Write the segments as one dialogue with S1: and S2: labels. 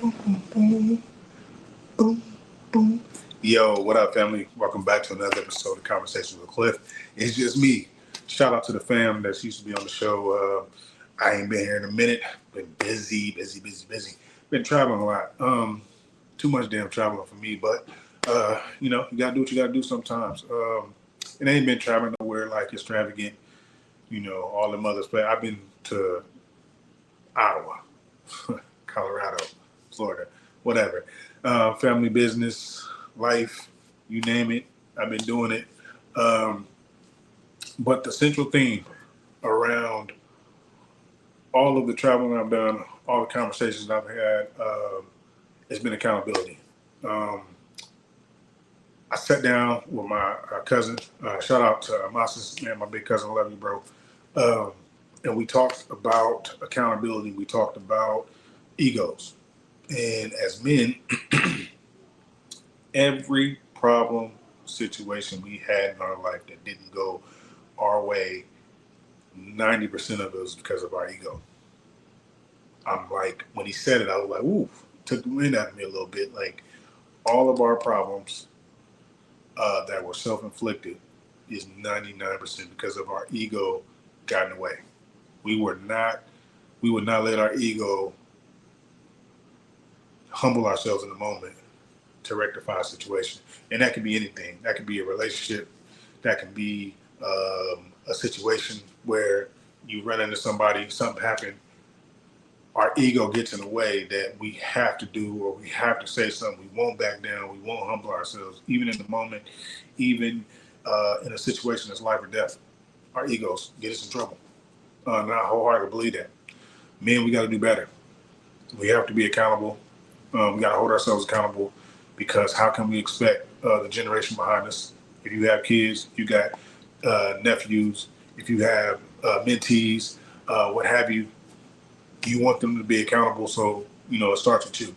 S1: Boom, boom, boom, boom. Yo, what up, family? Welcome back to another episode of Conversations with Cliff. It's just me. Shout out to the fam that used to be on the show. I ain't been here in a minute. Been busy. Been traveling a lot. Too much damn traveling for me, but you gotta do what you gotta do sometimes. It ain't been traveling nowhere like extravagant. All the mothers play. I've been to Ottawa, Colorado, Florida, whatever. Family business, life, you name it. I've been doing it. Um, but the central theme around all of the traveling I've done, all the conversations I've had, has been accountability. Um, I sat down with my cousin. Shout out to Masis, man, my big cousin. I love you, bro. Um, and we talked about accountability. We talked about egos. And as men, every problem situation we had in our life that didn't go our way, 90% of it was because of our ego. I'm like, when he said it, I was like, ooh, took the wind out of me a little bit. Like, all of our problems that were self-inflicted is 99% because of our ego got in the way. We would not let our ego humble ourselves in the moment to rectify a situation. And that could be anything. That could be a relationship. That can be a situation where you run into somebody, something happened. Our ego gets in the way that we have to do or we have to say something. We won't back down. We won't humble ourselves, even in the moment, even in a situation that's life or death. Our egos get us in trouble. And I wholeheartedly believe that. Men, we got to do better. We have to be accountable. We got to hold ourselves accountable because how can we expect the generation behind us? If you have kids, if you got nephews, if you have mentees, what have you, you want them to be accountable. So, it starts with you.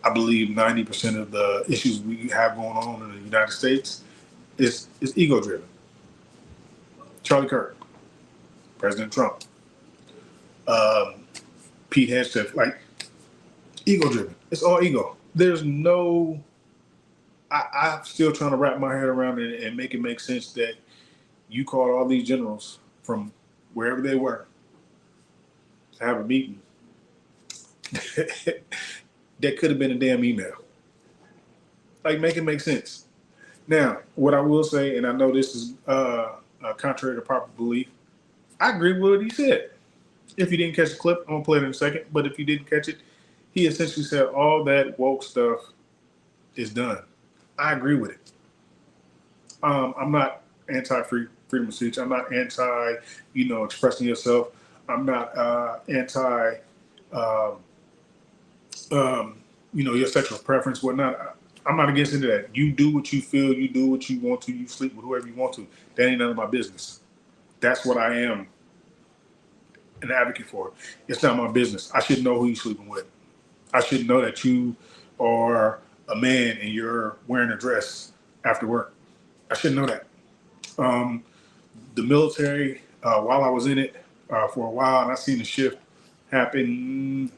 S1: I believe 90% of the issues we have going on in the United States is ego driven. Charlie Kirk, President Trump, um, Pete Hegseth, like ego driven. It's all ego. There's no. I'm still trying to wrap my head around it and make it make sense that you called all these generals from wherever they were to have a meeting that could have been a damn email. Like, make it make sense. Now, what I will say, and I know this is contrary to popular belief, I agree with what he said. If you didn't catch the clip, I'm going to play it in a second. But if you didn't catch it, he essentially said all that woke stuff is done. I agree with it. I'm not anti-freedom of speech. I'm not anti, expressing yourself. I'm not anti, um, your sexual preference, whatnot. I'm not against any of that. You do what you feel. You do what you want to. You sleep with whoever you want to. That ain't none of my business. That's what I am an advocate for. It's not my business. I should know who you're sleeping with. I should know that you are a man and you're wearing a dress after work. I should know that. Um, the military, while I was in it for a while, and I seen the shift happen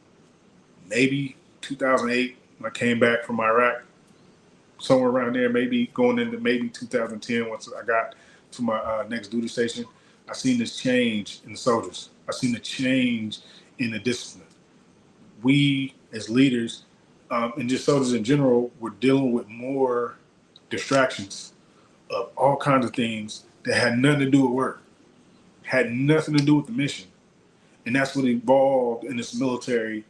S1: maybe 2008 when I came back from Iraq, somewhere around there, maybe going into maybe 2010 once I got to my next duty station. I seen this change in the soldiers. I seen the change in the discipline. We as leaders and just soldiers in general were dealing with more distractions of all kinds of things that had nothing to do with work, had nothing to do with the mission. And that's what evolved in this military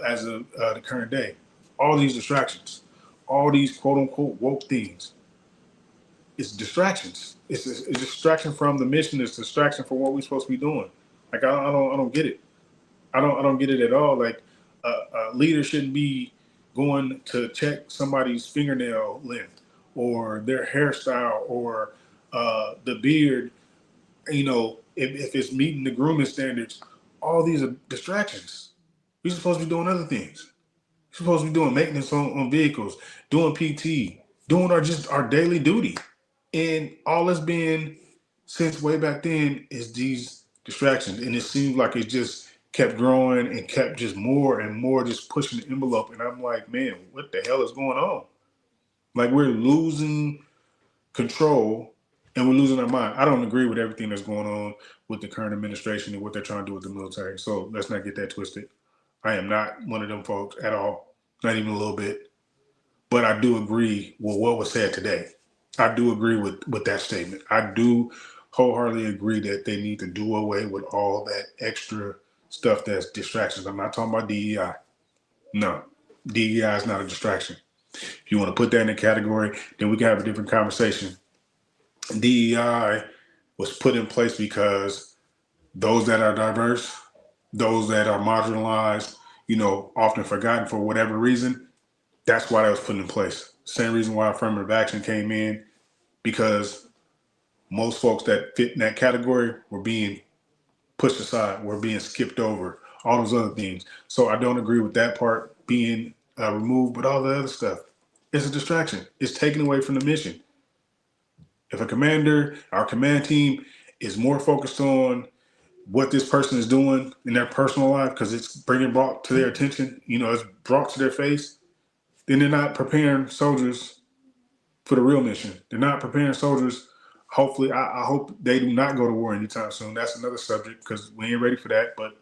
S1: as of the current day. All these distractions, all these quote unquote woke things, it's distractions. It's a distraction from the mission. It's a distraction from what we're supposed to be doing. Like I don't get it. I don't get it at all. Like a leader shouldn't be going to check somebody's fingernail length or their hairstyle or the beard. If it's meeting the grooming standards, all these are distractions. We're supposed to be doing other things. We're supposed to be doing maintenance on vehicles, doing PT, doing our daily duty. And all that's been since way back then is these distractions. And it seems like it's just kept growing and kept just more and more just pushing the envelope. And I'm like, man, what the hell is going on? Like, we're losing control and we're losing our mind. I don't agree with everything that's going on with the current administration and what they're trying to do with the military. So let's not get that twisted. I am not one of them folks at all, not even a little bit. But I do agree with what was said today. I do agree with that statement. I do wholeheartedly agree that they need to do away with all that extra stuff that's distractions. I'm not talking about DEI. No, DEI is not a distraction. If you want to put that in a category, then we can have a different conversation. DEI was put in place because those that are diverse, those that are marginalized, often forgotten for whatever reason, that's why that was put in place. Same reason why affirmative action came in, because most folks that fit in that category were being pushed aside, were being skipped over, all those other things. So I don't agree with that part being removed, but all the other stuff, it's a distraction. It's taken away from the mission. If a commander, our command team is more focused on what this person is doing in their personal life because it's brought to their attention, it's brought to their face, then they're not preparing soldiers for the real mission. They're not preparing soldiers. Hopefully, I hope they do not go to war anytime soon. That's another subject because we ain't ready for that, but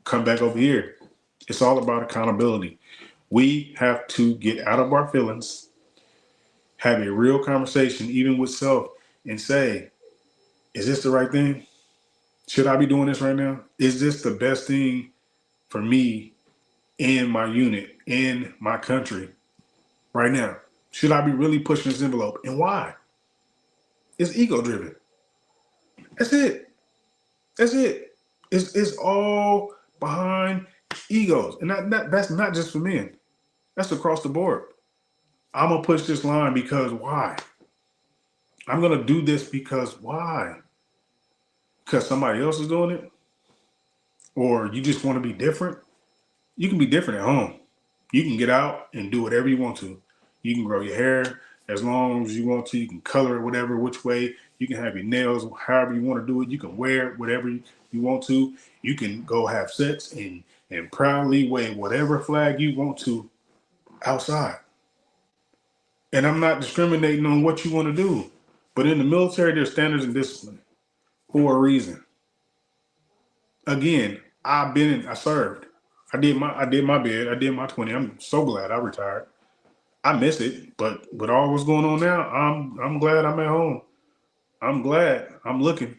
S1: come back over here. It's all about accountability. We have to get out of our feelings, have a real conversation, even with self, and say, is this the right thing? Should I be doing this right now? Is this the best thing for me and my unit, in my country right now? Should I be really pushing this envelope? And why? It's ego driven. That's it. That's it. It's all behind egos. And that's not just for men. That's across the board. I'm going to push this line because why? I'm going to do this because why? Because somebody else is doing it? Or you just want to be different? You can be different at home. You can get out and do whatever you want to. You can grow your hair as long as you want to. You can color it whatever, which way. You can have your nails however you want to do it. You can wear it whatever you want to. You can go have sex and proudly wave whatever flag you want to outside. And I'm not discriminating on what you want to do. But in the military, there's standards and discipline for a reason. Again, I served. I did my bid. I did my 20. I'm so glad I retired. I miss it, but with all what's going on now, I'm glad I'm at home. I'm glad. I'm looking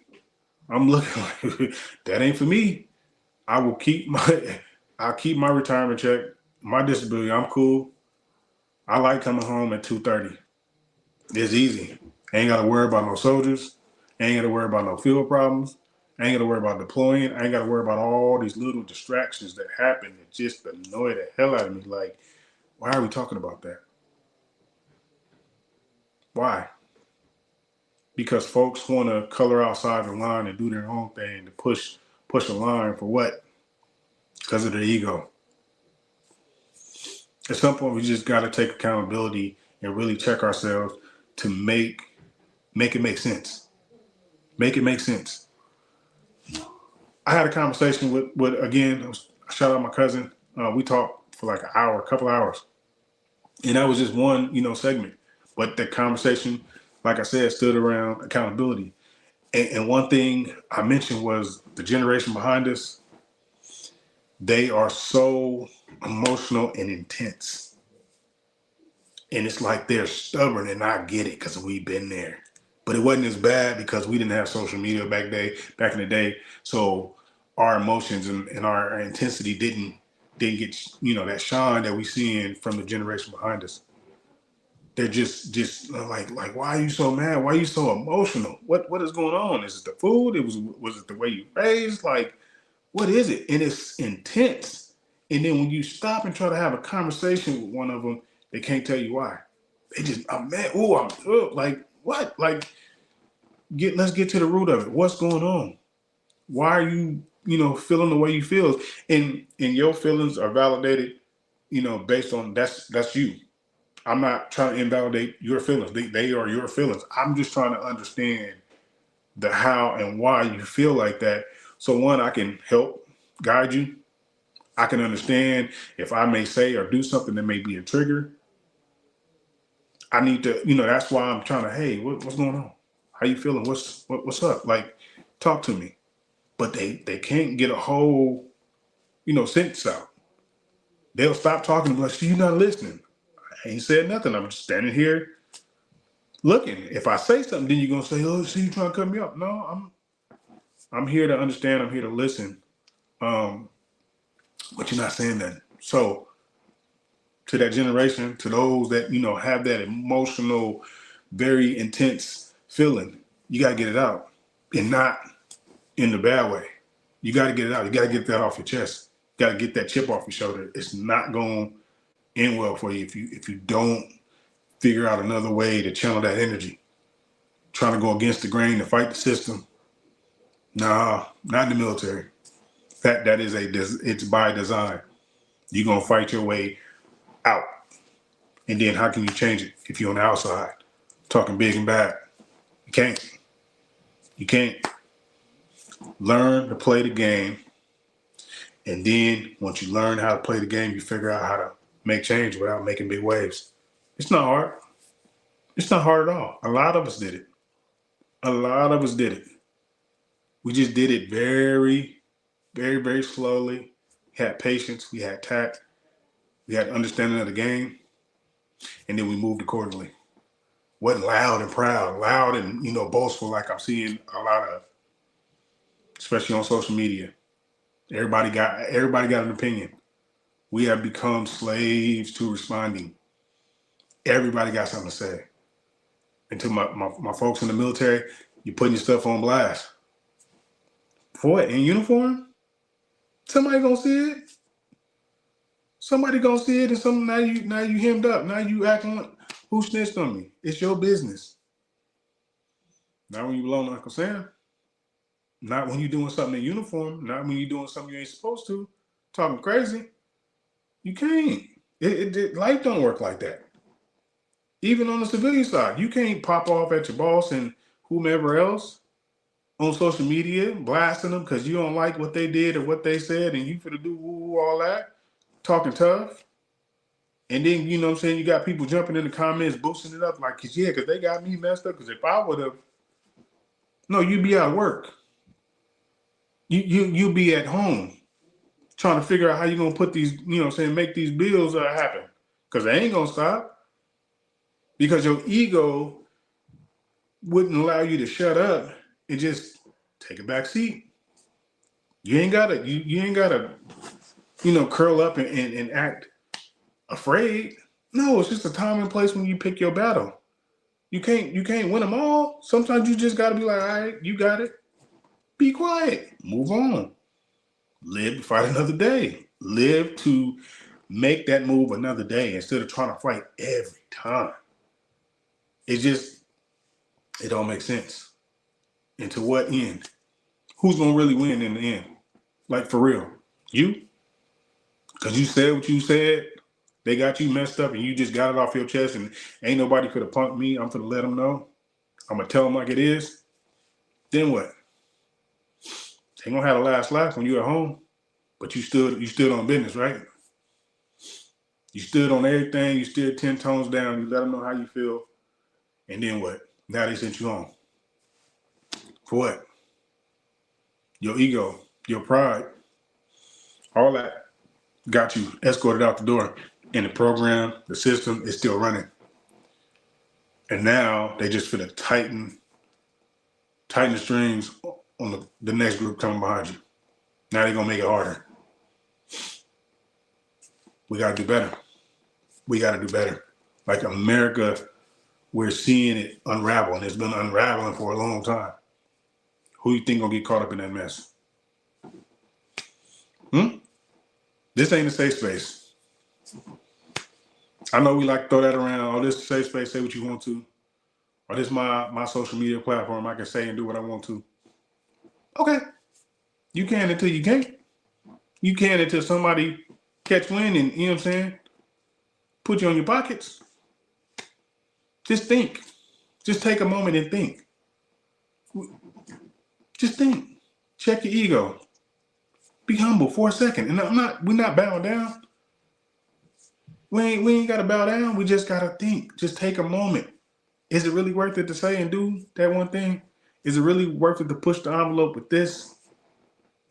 S1: like that ain't for me. I'll keep my retirement check, my disability. I'm cool. I like coming home at 2:30. It's easy. I ain't got to worry about no soldiers. I ain't got to worry about no field problems. I ain't got to worry about deploying. I ain't got to worry about all these little distractions that happen that just annoy the hell out of me. Like, why are we talking about that? Why? Because folks want to color outside the line and do their own thing to push a line for what? Because of their ego. At some point, we just got to take accountability and really check ourselves to make it make sense. Make it make sense. I had a conversation with again, shout out my cousin. We talked for like an hour, a couple hours. And that was just one, segment. But the conversation, like I said, stood around accountability. And one thing I mentioned was the generation behind us, they are so emotional and intense. And it's like they're stubborn, and I get it because we've been there. But it wasn't as bad because we didn't have social media back in the day. So our emotions and our intensity didn't get that shine that we seeing from the generation behind us. They're just like why are you so mad? Why are you so emotional? What is going on? Is it the food? Was it the way you raised? Like, what is it? And it's intense. And then when you stop and try to have a conversation with one of them, they can't tell you why. They just, I'm mad. Like what? Like, let's get to the root of it. What's going on? Why are you feeling the way you feel? And your feelings are validated, based on that's you. I'm not trying to invalidate your feelings. They are your feelings. I'm just trying to understand the how and why you feel like that. So one, I can help guide you. I can understand if I may say or do something that may be a trigger. I need to, that's why I'm trying to, hey, what's going on? How you feeling? What's up? Like, talk to me. But they can't get a whole, sentence out. They'll stop talking and be like, see, you're not listening. I ain't said nothing. I'm just standing here looking. If I say something, then you're gonna say, oh, see, you trying to cut me up. No, I'm here to understand, I'm here to listen. But you're not saying that. So to that generation, to those that, have that emotional, very intense feeling, you gotta get it out. And not in the bad way. You gotta get it out. You gotta get that off your chest. You gotta get that chip off your shoulder. It's not gonna end well for you if you don't figure out another way to channel that energy. Trying to go against the grain to fight the system. Nah, not in the military. That is it's by design. You're gonna fight your way out. And then how can you change it if you're on the outside? Talking big and bad. You can't. You can't. Learn to play the game. And then once you learn how to play the game, you figure out how to make change without making big waves. It's not hard. It's not hard at all. A lot of us did it. A lot of us did it. We just did it very, very, very slowly. We had patience. We had tact. We had understanding of the game. And then we moved accordingly. Wasn't loud and proud, loud and, boastful like I'm seeing a lot of, especially on social media. Everybody got an opinion. We have become slaves to responding. Everybody got something to say. And to my folks in the military, you're putting your stuff on blast. For what? In uniform? Somebody gonna see it. Somebody gonna see it, and now you hemmed up. Now you acting like, who snitched on me? It's your business. Not when you belong to Uncle Sam. Not when you're doing something in uniform. Not when you're doing something you ain't supposed to. Talking crazy. You can't. Life don't work like that. Even on the civilian side, you can't pop off at your boss and whomever else on social media, blasting them because you don't like what they did or what they said, and you finna do all that, talking tough. And then, you know what I'm saying, you got people jumping in the comments, boosting it up like, because they got me messed up. Because if I would have, no, you'd be at work. You be at home trying to figure out how you're going to put these, make these bills happen. Because they ain't going to stop. Because your ego wouldn't allow you to shut up and just take a back seat. You ain't gotta, curl up and act afraid. No, it's just a time and place when you pick your battle. You can't win them all. Sometimes you just gotta be like, all right, you got it. Be quiet. Move on. Live to fight another day. Live to make that move another day instead of trying to fight every time. It don't make sense. And to what end? Who's gonna really win in the end? Like, for real? You? Because you said what you said. They got you messed up and you just got it off your chest and ain't nobody could have punked me. I'm finna let them know. I'm gonna tell them like it is. Then what? They gonna have the last laugh when you're at home, but you stood on business, right? You stood on everything. You stood 10 tones down. You let them know how you feel. And then what? Now they sent you home. For what? Your ego, your pride, all that got you escorted out the door. And the program, the system is still running. And now they just finna tighten the strings on the next group coming behind you. Now they're gonna make it harder. We gotta do better. We gotta do better. Like America, we're seeing it unravel, and it's been unraveling for a long time. Who you think gonna get caught up in that mess? This ain't a safe space. I know we like to throw that around. Oh, this is a safe space, say what you want to. Or this is my social media platform, I can say and do what I want to. Okay. You can until you can't. You can until somebody catch wind and, you know what I'm saying, put you on your pockets. Just think. Just take a moment and think. Just think. Check your ego. Be humble for a second. And we're not bowing down. We ain't gotta bow down. We just gotta think. Just take a moment. Is it really worth it to say and do that one thing? Is it really worth it to push the envelope with this?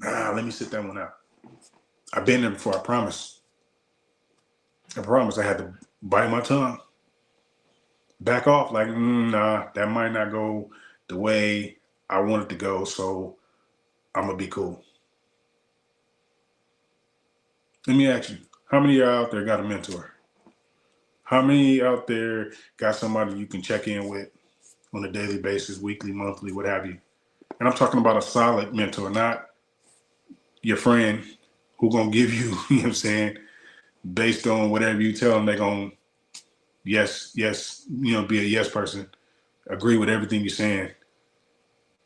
S1: Nah, let me sit that one out. I've been there before, I promise. I promise I had to bite my tongue. Back off, like, nah, that might not go the way I want it to go, so I'm gonna be cool. Let me ask you, how many of you out there got a mentor? How many out there got somebody you can check in with on a daily basis, weekly, monthly, what have you? And I'm talking about a solid mentor, not your friend who gonna give you, you know what I'm saying, based on whatever you tell them, they're gonna yes, be a yes person, agree with everything you're saying,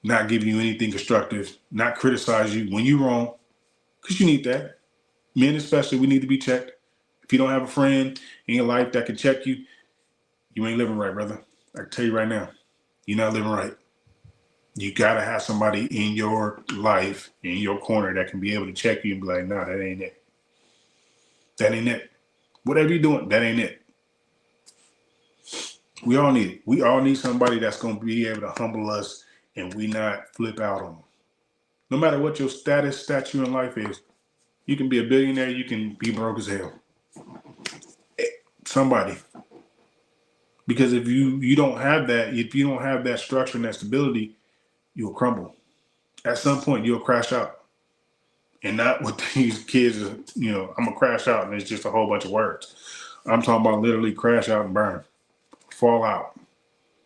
S1: not giving you anything constructive, not criticize you when you're wrong, because you need that. Men especially, we need to be checked. If you don't have a friend in your life that can check you, you ain't living right, brother. I can tell you right now, you're not living right. You gotta have somebody in your life, in your corner, that can be able to check you and be like, nah, that ain't it. That ain't it. Whatever you're doing, that ain't it. We all need it. We all need somebody that's gonna be able to humble us and we not flip out on them. No matter what your stature in life is, you can be a billionaire, you can be broke as hell. Somebody. Because if you don't have that, if you don't have that structure and that stability, you'll crumble. At some point, you'll crash out. And not with these kids, I'm gonna crash out and it's just a whole bunch of words. I'm talking about literally crash out and burn, fall out.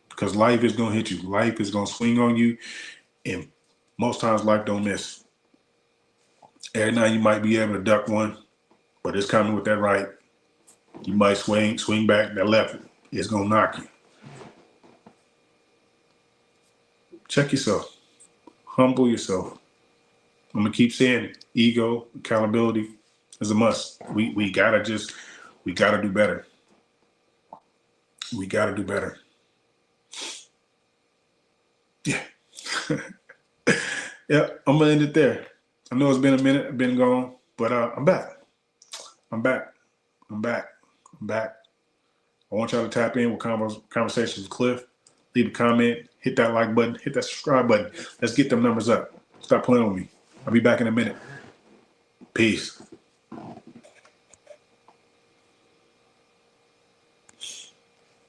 S1: Because life is gonna hit you. Life is gonna swing on you, and most times life don't miss. Every now you might be able to duck one, but it's coming with that right. You might swing back. That left, it's gonna knock you. Check yourself. Humble yourself. I'm gonna keep saying it. Ego, accountability is a must. We gotta do better. We gotta do better. Yeah. Yeah, I'm gonna end it there. I know it's been a minute, I've been gone, but I'm back. I'm back. I want y'all to tap in with Conversations with Cliff. Leave a comment, hit that like button, hit that subscribe button. Let's get them numbers up. Stop playing with me. I'll be back in a minute. Peace.